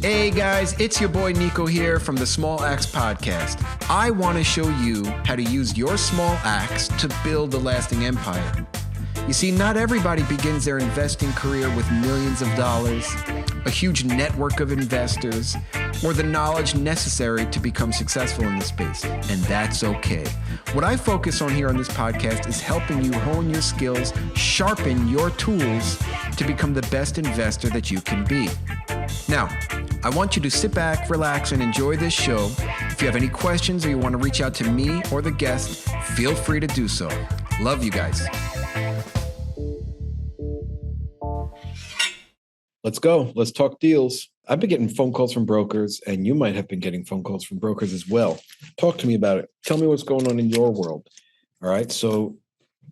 Hey guys, it's your boy Nico here from the Small Axe Podcast. I want to show you how to use your small axe to build a lasting empire. You see, not everybody begins their investing career with millions of dollars, a huge network of investors, or the knowledge necessary to become successful in this space, and that's okay. What I focus on here on this podcast is helping you hone your skills, sharpen your tools to become the best investor that you can be. Now, I want you to sit back, relax, and enjoy this show. If you have any questions or you want to reach out to me or the guest, feel free to do so. Love you guys. Let's go. Let's talk deals. I've been getting phone calls from brokers, and you might have been getting phone calls from brokers as well. Talk to me about it. Tell me what's going on in your world. All right. So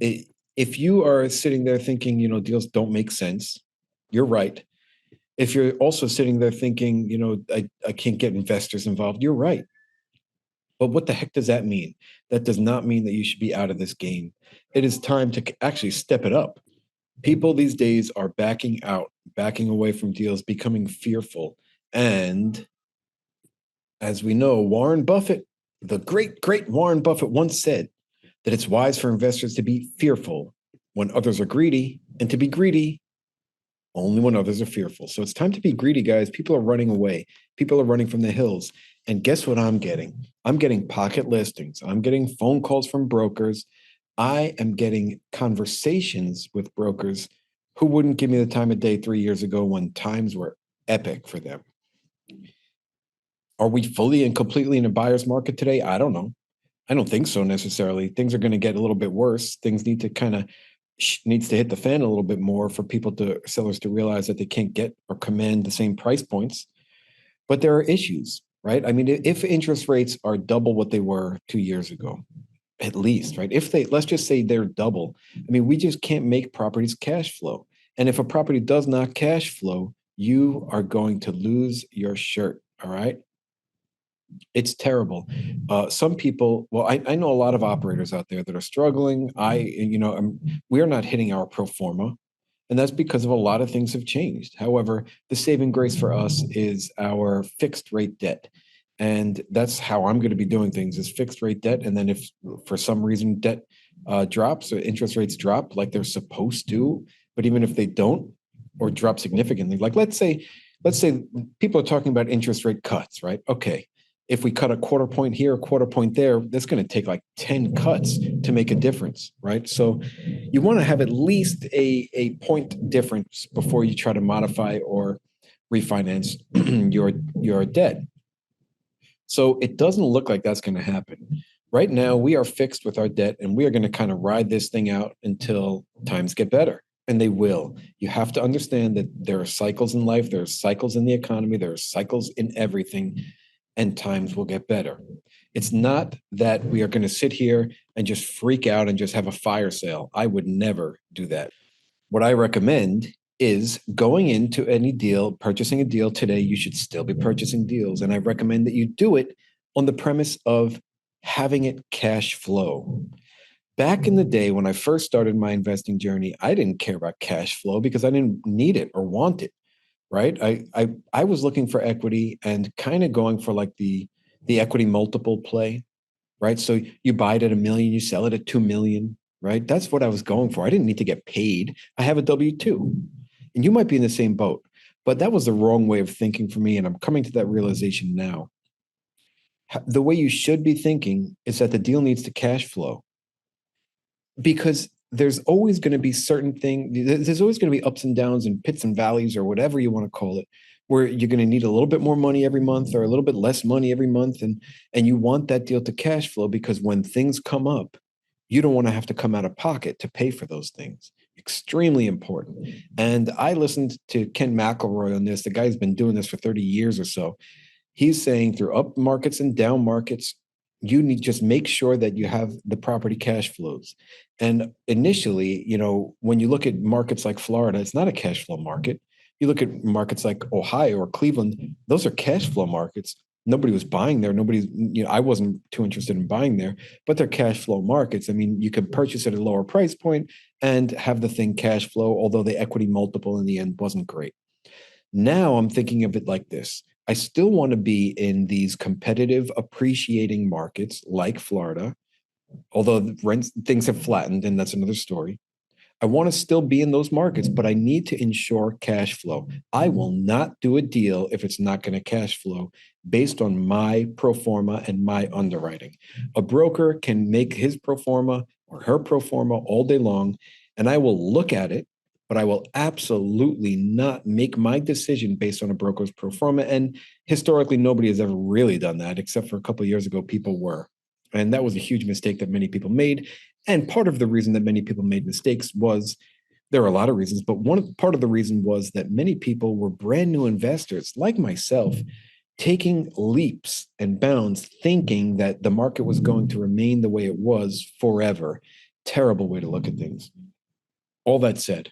if you are sitting there thinking, deals don't make sense, you're right. If you're also sitting there thinking, I can't get investors involved, you're right. But what the heck does that mean? That does not mean that you should be out of this game. It is time to actually step it up. People these days are backing out, backing away from deals, becoming fearful. And as we know, Warren Buffett, the great Warren Buffett once said that it's wise for investors to be fearful when others are greedy, and to be greedy only when others are fearful. So it's time to be greedy, guys. People are running away. People are running from the hills. And guess what I'm getting? I'm getting pocket listings. I'm getting phone calls from brokers. I am getting conversations with brokers who wouldn't give me the time of day 3 years ago when times were epic for them. Are we fully and completely in a buyer's market today? I don't know. I don't think so necessarily. Things are going to get a little bit worse. Things need to needs to hit the fan a little bit more for sellers to realize that they can't get or command the same price points. But there are issues, right? I mean, if interest rates are double what they were 2 years ago, at least, right? Let's just say they're double. I mean, we just can't make properties cash flow. And if a property does not cash flow, you are going to lose your shirt, all right? It's terrible. Some people, I know a lot of operators out there that are struggling. We are not hitting our pro forma, and that's because of a lot of things have changed. However, the saving grace for us is our fixed rate debt. And that's how I'm going to be doing things, is fixed rate debt. And then if for some reason debt drops or interest rates drop like they're supposed to, but even if they don't or drop significantly, like let's say people are talking about interest rate cuts, right? Okay. If we cut a quarter point here, a quarter point there, that's going to take like 10 cuts to make a difference, right? So you want to have at least a point difference before you try to modify or refinance your debt. So it doesn't look like that's going to happen. Right now, we are fixed with our debt, and we are going to kind of ride this thing out until times get better. And they will. You have to understand that there are cycles in life, there are cycles in the economy, there are cycles in everything, and times will get better. It's not that we are going to sit here and just freak out and just have a fire sale. I would never do that. What I recommend is going into any deal, purchasing a deal today. You should still be purchasing deals. And I recommend that you do it on the premise of having it cash flow. Back in the day when I first started my investing journey, I didn't care about cash flow because I didn't need it or want it. Right. I was looking for equity and kind of going for like the equity multiple play. Right. So you buy it at $1 million, you sell it at 2 million. Right. That's what I was going for. I didn't need to get paid. I have a W-2, and you might be in the same boat. But that was the wrong way of thinking for me. And I'm coming to that realization now. The way you should be thinking is that the deal needs to cash flow, because there's always going to be there's always going to be ups and downs and pits and valleys or whatever you want to call it, where you're going to need a little bit more money every month or a little bit less money every month. And you want that deal to cash flow, because when things come up, you don't want to have to come out of pocket to pay for those things. Extremely important. And I listened to Ken McElroy on this. The guy's been doing this for 30 years or so. He's saying through up markets and down markets, you need just make sure that you have the property cash flows. And initially, when you look at markets like Florida, it's not a cash flow market. You look at markets like Ohio or Cleveland, those are cash flow markets. Nobody was buying there. I wasn't too interested in buying there, but they're cash flow markets. I mean, you could purchase at a lower price point and have the thing cash flow, although the equity multiple in the end wasn't great. Now I'm thinking of it like this. I still want to be in these competitive, appreciating markets like Florida, although the rents things have flattened, and that's another story. I want to still be in those markets, but I need to ensure cash flow. I will not do a deal if it's not going to cash flow based on my pro forma and my underwriting. A broker can make his pro forma or her pro forma all day long, and I will look at it, but I will absolutely not make my decision based on a broker's pro forma. And historically, nobody has ever really done that, except for a couple of years ago, people were. And that was a huge mistake that many people made. And part of the reason that many people made mistakes was there are a lot of reasons, but part of the reason was that many people were brand new investors like myself, taking leaps and bounds, thinking that the market was going to remain the way it was forever. Terrible way to look at things. All that said,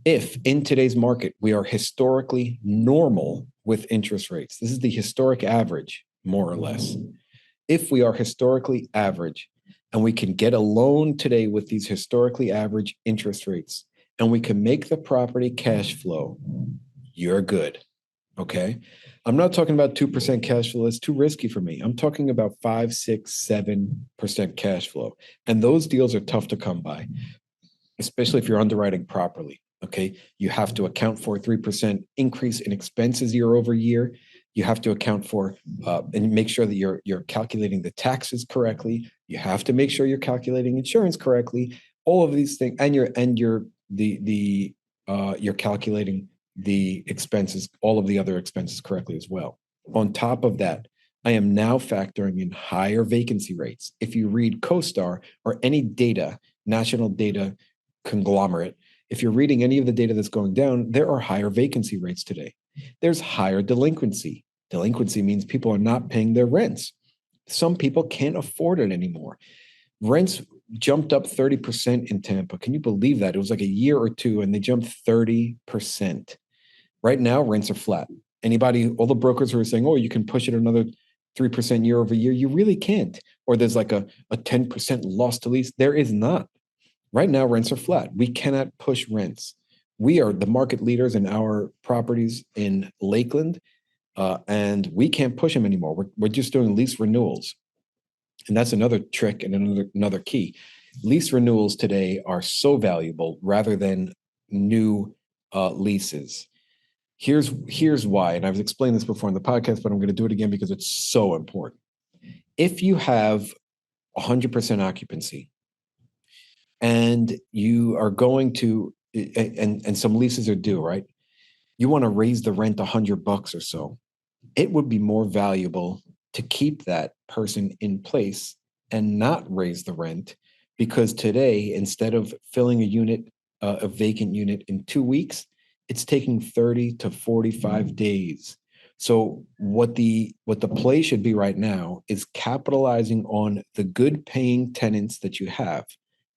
if in today's market we are historically normal with interest rates, this is the historic average, more or less. If we are historically average and we can get a loan today with these historically average interest rates and we can make the property cash flow, you're good. Okay. I'm not talking about 2% cash flow. That's too risky for me. I'm talking about 5, 6, 7% cash flow. And those deals are tough to come by, especially if you're underwriting properly. Okay. You have to account for a 3% increase in expenses year over year. You have to account for and make sure that you're calculating the taxes correctly. You have to make sure you're calculating insurance correctly. All of these things, and you're calculating the expenses, all of the other expenses correctly as well. On top of that, I am now factoring in higher vacancy rates. If you read CoStar or any data, national data conglomerate, if you're reading any of the data that's going down, there are higher vacancy rates today. There's higher delinquency. Delinquency means people are not paying their rents. Some people can't afford it anymore. Rents jumped up 30% in Tampa. Can you believe that? It was like a year or two and they jumped 30%. Right now, rents are flat. All the brokers who are saying, oh, you can push it another 3% year over year, you really can't. Or there's like a 10% loss to lease. There is not. Right now, rents are flat. We cannot push rents. We are the market leaders in our properties in Lakeland, and we can't push them anymore. We're just doing lease renewals. And that's another trick and another key. Lease renewals today are so valuable rather than new leases. Here's why, and I've explained this before in the podcast, but I'm going to do it again because it's so important. If you have 100% occupancy and you are going to, and some leases are due, right? You want to raise the rent $100 or so. It would be more valuable to keep that person in place and not raise the rent, because today, instead of filling a vacant unit in 2 weeks, it's taking 30 to 45 days. So what the play should be right now is capitalizing on the good paying tenants that you have,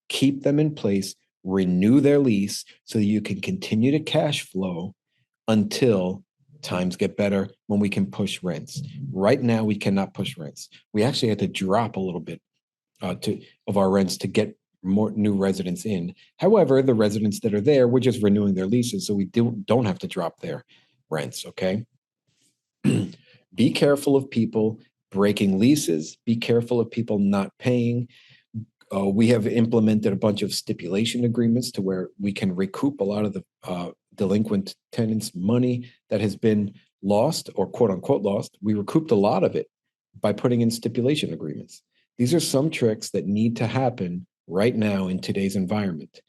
keep them in place, renew their lease so that you can continue to cash flow until times get better when we can push rents. Right now, we cannot push rents. We actually had to drop a little bit of our rents to get more new residents in. However, the residents that are there, we're just renewing their leases, so we don't have to drop their rents. Okay. Be careful of people breaking leases. Be careful of people not paying. We have implemented a bunch of stipulation agreements to where we can recoup a lot of the delinquent tenants' money that has been lost or quote unquote lost. We recouped a lot of it by putting in stipulation agreements. These are some tricks that need to happen right now in today's environment.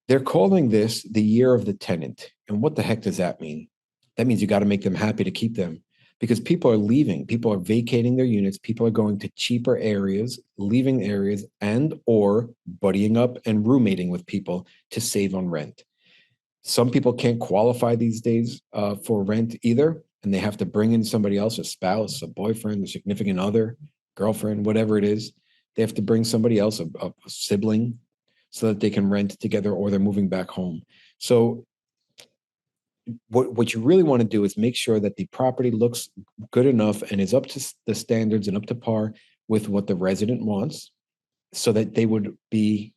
They're calling this the year of the tenant. And what the heck does that mean? That means you got to make them happy to keep them, because people are leaving, people are vacating their units, people are going to cheaper areas, leaving areas, and or buddying up and roommating with people to save on rent. Some people can't qualify these days for rent either, and they have to bring in somebody else, a spouse, a boyfriend, a significant other, girlfriend, whatever it is. They have to bring somebody else, a sibling, so that they can rent together, or they're moving back home. So what you really want to do is make sure that the property looks good enough and is up to the standards and up to par with what the resident wants, so that they would be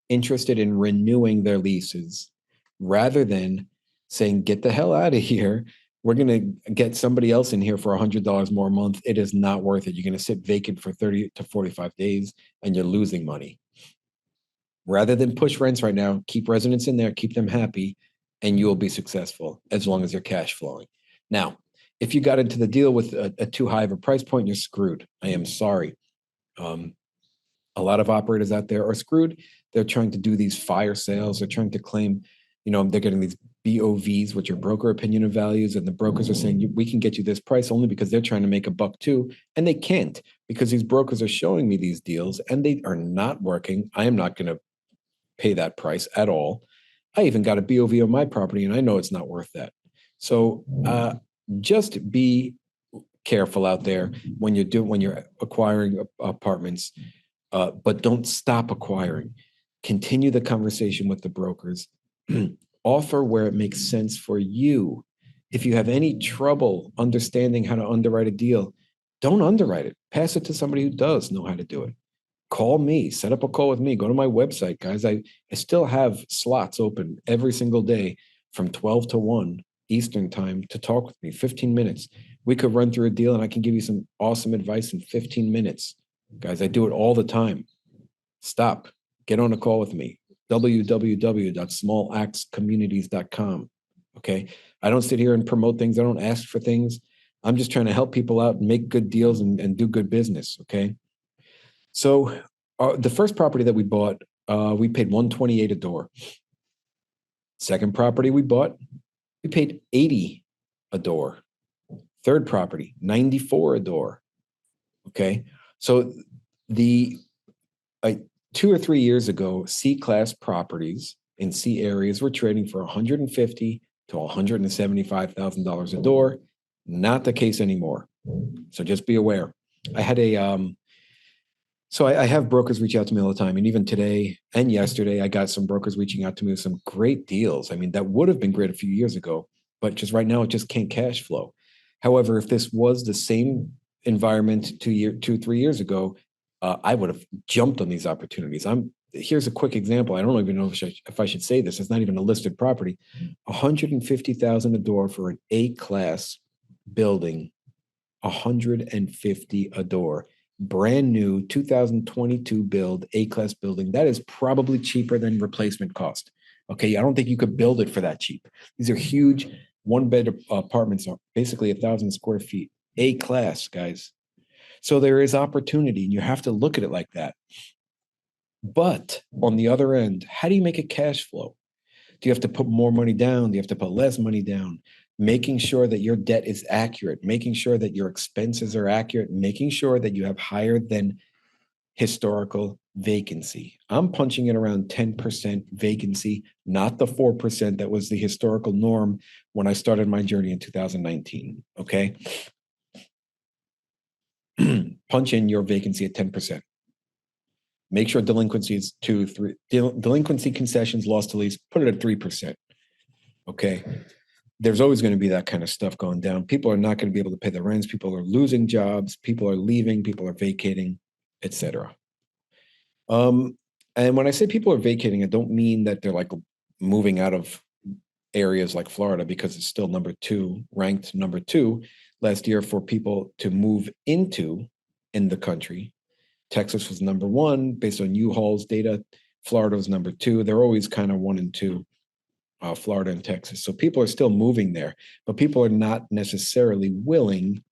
interested in renewing their leases rather than saying, get the hell out of here. We're going to get somebody else in here for $100 more a month. It is not worth it. You're going to sit vacant for 30 to 45 days and you're losing money. Rather than push rents right now, keep residents in there, keep them happy, and you will be successful as long as you're cash flowing. Now, if you got into the deal with a too high of a price point, you're screwed. I am sorry. Um, a lot of operators out there are screwed. They're trying to do these fire sales. They're trying to claim, they're getting these BOVs, which are broker opinion of values, and the brokers are saying we can get you this price only because they're trying to make a buck too, and they can't because these brokers are showing me these deals and they are not working. I am not going to pay that price at all. I even got a BOV on my property, and I know it's not worth that. So just be careful out there when you're acquiring apartments. But don't stop acquiring. Continue the conversation with the brokers. Offer where it makes sense for you. If you have any trouble understanding how to underwrite a deal, don't underwrite it. Pass it to somebody who does know how to do it. Call me, set up a call with me, go to my website, guys. I still have slots open every single day from 12 to 1 Eastern time to talk with me, 15 minutes. We could run through a deal and I can give you some awesome advice in 15 minutes. Guys, I do it all the time. Stop. Get on a call with me. www.smallactscommunities.com. Okay. I don't sit here and promote things. I don't ask for things. I'm just trying to help people out and make good deals and do good business. Okay. So the first property that we bought, we paid $128 a door. Second property we bought, we paid $80 a door. Third property, $94 a door. Okay. So the 2 or 3 years ago, C-class properties in C areas were trading for $150,000 to $175,000 a door. Not the case anymore. So just be aware. I had I have brokers reach out to me all the time. And even today and yesterday, I got some brokers reaching out to me with some great deals. I mean, that would have been great a few years ago, but just right now, it just can't cash flow. However, if this was the same environment 3 years ago, I would have jumped on these opportunities. Here's a quick example. I don't even know if I should say this. It's not even a listed property. $150,000 a door for an A-class building. $150 a door. Brand new 2022 build, A-class building. That is probably cheaper than replacement cost. Okay, I don't think you could build it for that cheap. These are huge one-bed apartments, basically 1,000 square feet. A-class, guys. So there is opportunity, and you have to look at it like that. But on the other end, how do you make a cash flow? Do you have to put more money down? Do you have to put less money down? Making sure that your debt is accurate, making sure that your expenses are accurate, making sure that you have higher than historical vacancy. I'm punching it around 10% vacancy, not the 4% that was the historical norm when I started my journey in 2019. Okay. Punch in your vacancy at 10%. Make sure delinquency is 2-3. Delinquency concessions, loss to lease, put it at 3%. Okay. There's always going to be that kind of stuff going down. People are not going to be able to pay the rents. People are losing jobs. People are leaving. People are vacating, etc. And when I say people are vacating, I don't mean that they're like moving out of areas like Florida, because it's still ranked number two last year for people to move into in the country. Texas was number one based on U-Haul's data. Florida was number two. They're always kind of 1 and 2. Florida and Texas. So people are still moving there, but people are not necessarily willing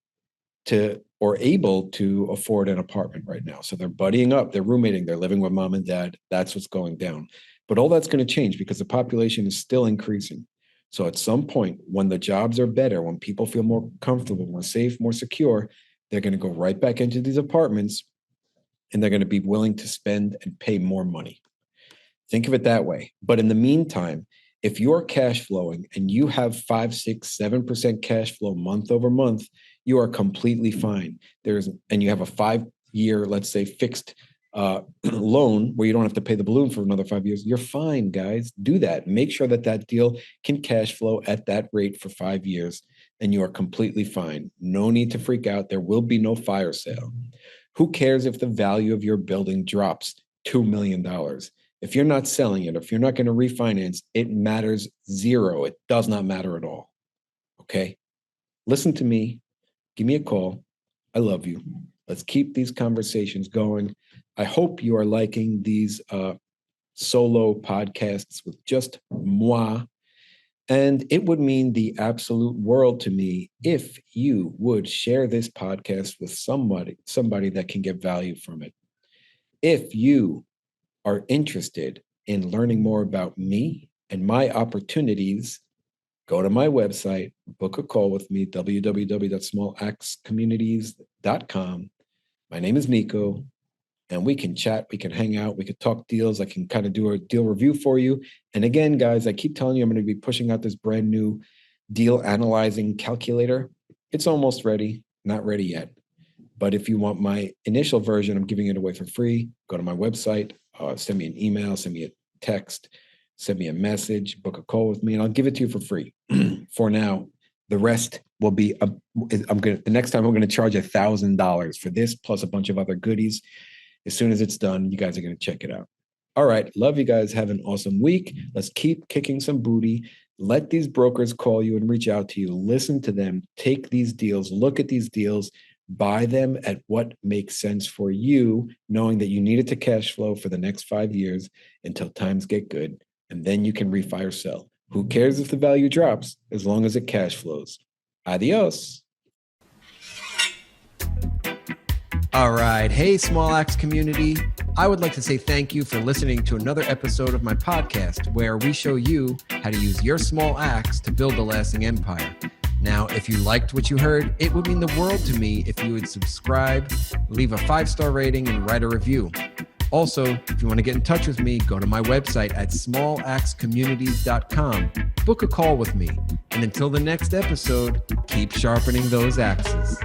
to or able to afford an apartment right now. So they're buddying up, they're roommating, they're living with mom and dad. That's what's going down. But all that's going to change because the population is still increasing. So at some point, when the jobs are better, when people feel more comfortable, more safe, more secure, they're going to go right back into these apartments and they're going to be willing to spend and pay more money. Think of it that way. But in the meantime, if you're cash flowing and you have 5, 6, 7% cash flow month over month, you are completely fine. And you have a 5-year, let's say, fixed loan where you don't have to pay the balloon for another 5 years. You're fine, guys. Do that. Make sure that deal can cash flow at that rate for 5 years, and you are completely fine. No need to freak out. There will be no fire sale. Who cares if the value of your building drops $2 million? If you're not selling it, if you're not going to refinance, it matters zero. It does not matter at all. Okay? Listen to me. Give me a call. I love you. Let's keep these conversations going. I hope you are liking these solo podcasts with just moi. And it would mean the absolute world to me if you would share this podcast with somebody that can get value from it. If you are interested in learning more about me and my opportunities, go to my website, book a call with me, www.smallactscommunities.com. My name is Nico, and we can chat, we can hang out, we could talk deals. I can kind of do a deal review for you. And again, guys, I keep telling you, I'm going to be pushing out this brand new deal analyzing calculator. It's almost ready, not ready yet. But if you want my initial version, I'm giving it away for free. Go to my website, send me an email, send me a text, send me a message, book a call with me, and I'll give it to you for free. For now, the rest will be, the next time I'm going to charge $1,000 for this, plus a bunch of other goodies. As soon as it's done, you guys are going to check it out. All right. Love you guys. Have an awesome week. Let's keep kicking some booty. Let these brokers call you and reach out to you. Listen to them. Take these deals. Look at these deals. Buy them at what makes sense for you, knowing that you need it to cash flow for the next 5 years until times get good. And then you can refi or sell. Who cares if the value drops as long as it cash flows? Adios. All right. Hey, Small Axe community. I would like to say thank you for listening to another episode of my podcast where we show you how to use your small axe to build a lasting empire. Now, if you liked what you heard, it would mean the world to me if you would subscribe, leave a 5-star rating, and write a review. Also, if you want to get in touch with me, go to my website at smallactscommunities.com. Book a call with me. And until the next episode, keep sharpening those axes.